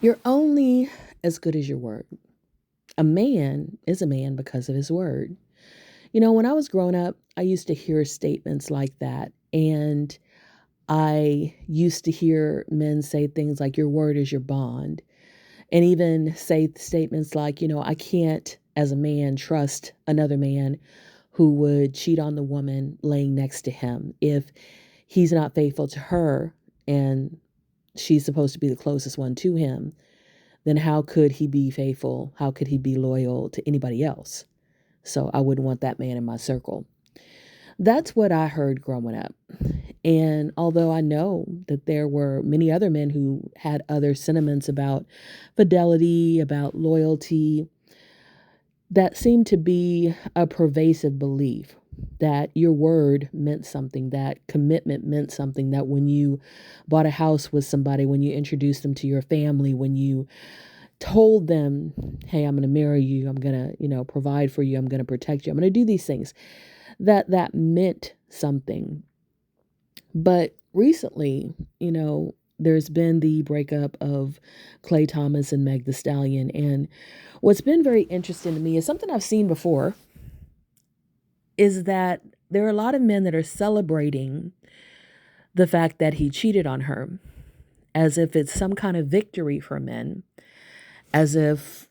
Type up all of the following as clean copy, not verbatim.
You're only as good as your word. A man is a man because of his word. When I was growing up, I used to hear statements like that. And I used to hear men say things like, your word is your bond. And even say statements like, I can't, as a man, trust another man who would cheat on the woman laying next to him if he's not faithful to her and she's supposed to be the closest one to him. Then how could he be faithful? How could he be loyal to anybody else? So I wouldn't want that man in my circle. That's what I heard growing up. And although I know that there were many other men who had other sentiments about fidelity, about loyalty, that seemed to be a pervasive belief that your word meant something, that commitment meant something, that when you bought a house with somebody, when you introduced them to your family, when you told them, hey, I'm going to marry you, I'm going to, provide for you, I'm going to protect you, I'm going to do these things, that meant something. But recently, there's been the breakup of Klay Thomas and Meg the Stallion. And what's been very interesting to me is something I've seen before is that there are a lot of men that are celebrating the fact that he cheated on her as if it's some kind of victory for men, as if,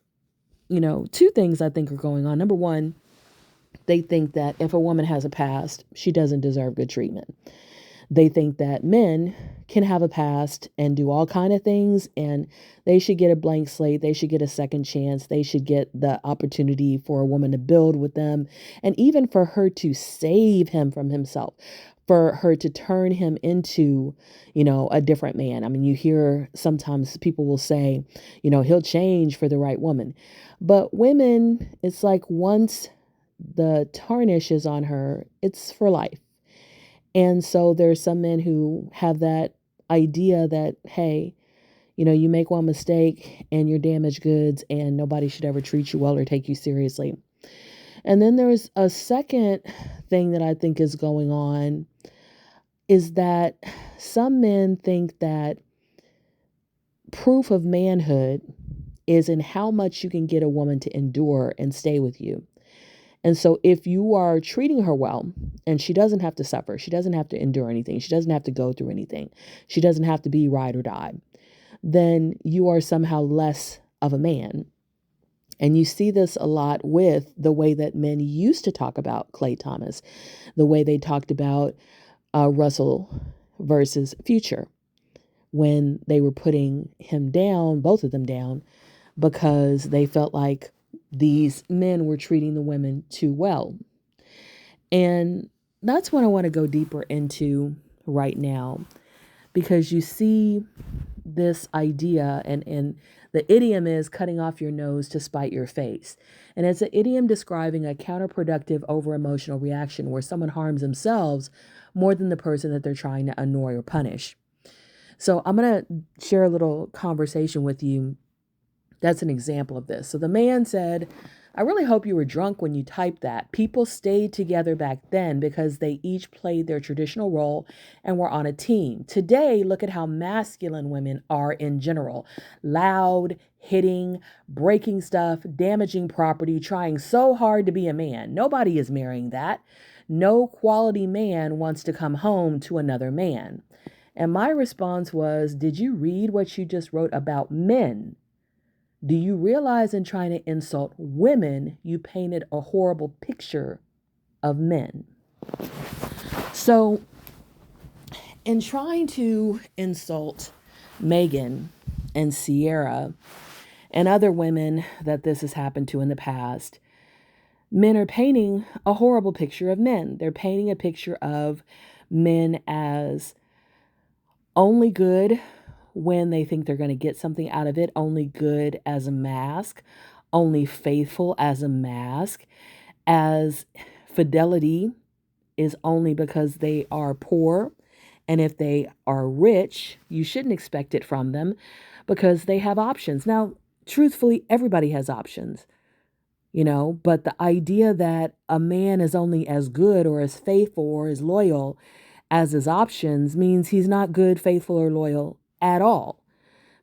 two things I think are going on. Number one, they think that if a woman has a past, she doesn't deserve good treatment. They think that men can have a past and do all kind of things and they should get a blank slate. They should get a second chance. They should get the opportunity for a woman to build with them and even for her to save him from himself, for her to turn him into, a different man. I mean, you hear sometimes people will say, he'll change for the right woman. But women, it's like once the tarnish is on her, it's for life. And so there's some men who have that idea that, hey, you make one mistake and you're damaged goods and nobody should ever treat you well or take you seriously. And then there's a second thing that I think is going on is that some men think that proof of manhood is in how much you can get a woman to endure and stay with you. And so if you are treating her well and she doesn't have to suffer, she doesn't have to endure anything, she doesn't have to go through anything, she doesn't have to be ride or die, then you are somehow less of a man. And you see this a lot with the way that men used to talk about Klay Thomas, the way they talked about Russell versus Future when they were putting him down, both of them down, because they felt like these men were treating the women too well. And that's what I want to go deeper into right now because you see this idea and the idiom is cutting off your nose to spite your face. And it's an idiom describing a counterproductive over emotional reaction where someone harms themselves more than the person that they're trying to annoy or punish. So I'm going to share a little conversation with you. That's an example of this. So the man said, I really hope you were drunk when you typed that. People stayed together back then because they each played their traditional role and were on a team. Today, look at how masculine women are in general. Loud, hitting, breaking stuff, damaging property, trying so hard to be a man. Nobody is marrying that. No quality man wants to come home to another man. And my response was, did you read what you just wrote about men? Do you realize in trying to insult women, you painted a horrible picture of men? So, in trying to insult Megan and Sierra and other women that this has happened to in the past, men are painting a horrible picture of men. They're painting a picture of men as only good when they think they're going to get something out of it, only good as a mask, only faithful as a mask, as fidelity is only because they are poor. And if they are rich, you shouldn't expect it from them because they have options. Now, truthfully, everybody has options, but the idea that a man is only as good or as faithful or as loyal as his options means he's not good, faithful, or loyal at all.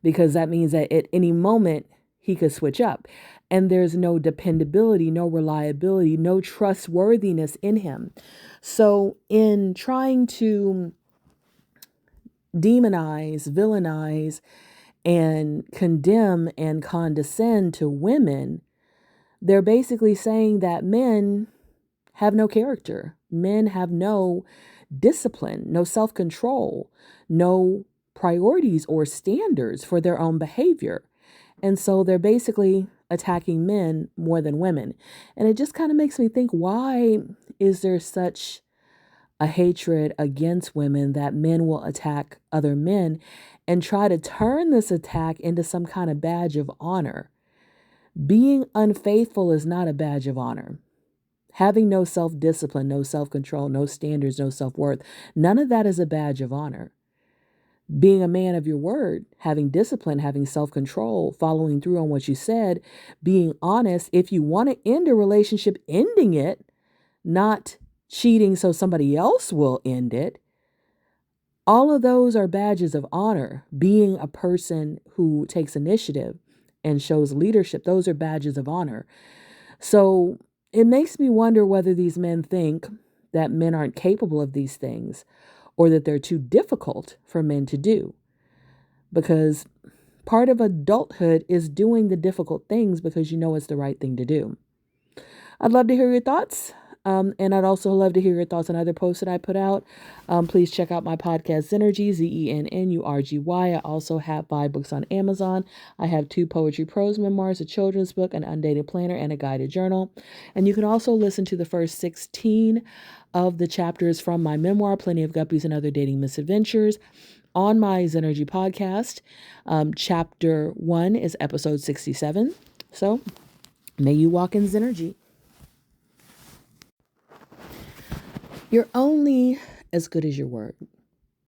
because that means that at any moment he could switch up. And there's no dependability, no reliability, no trustworthiness in him. So, in trying to demonize, villainize, and condemn and condescend to women, they're basically saying that men have no character. Men have no discipline, no self control, no priorities or standards for their own behavior. And so they're basically attacking men more than women. And it just kind of makes me think, why is there such a hatred against women that men will attack other men and try to turn this attack into some kind of badge of honor? Being unfaithful is not a badge of honor. Having no self-discipline, no self-control, no standards, no self-worth, none of that is a badge of honor. Being a man of your word, having discipline, having self-control, following through on what you said, being honest, if you want to end a relationship, ending it, not cheating so somebody else will end it. All of those are badges of honor. Being a person who takes initiative and shows leadership, those are badges of honor. So it makes me wonder whether these men think that men aren't capable of these things or that they're too difficult for men to do. Because part of adulthood is doing the difficult things because you know it's the right thing to do. I'd love to hear your thoughts. And I'd also love to hear your thoughts on other posts that I put out. Please check out my podcast, Zenergy, Zennurgy. I also have 5 books on Amazon. I have 2 poetry prose memoirs, a children's book, an undated planner, and a guided journal. And you can also listen to the first 16 of the chapters from my memoir, Plenty of Guppies and Other Dating Misadventures, on my Zenergy podcast. Chapter 1 is episode 67. So may you walk in Zenergy. You're only as good as your word.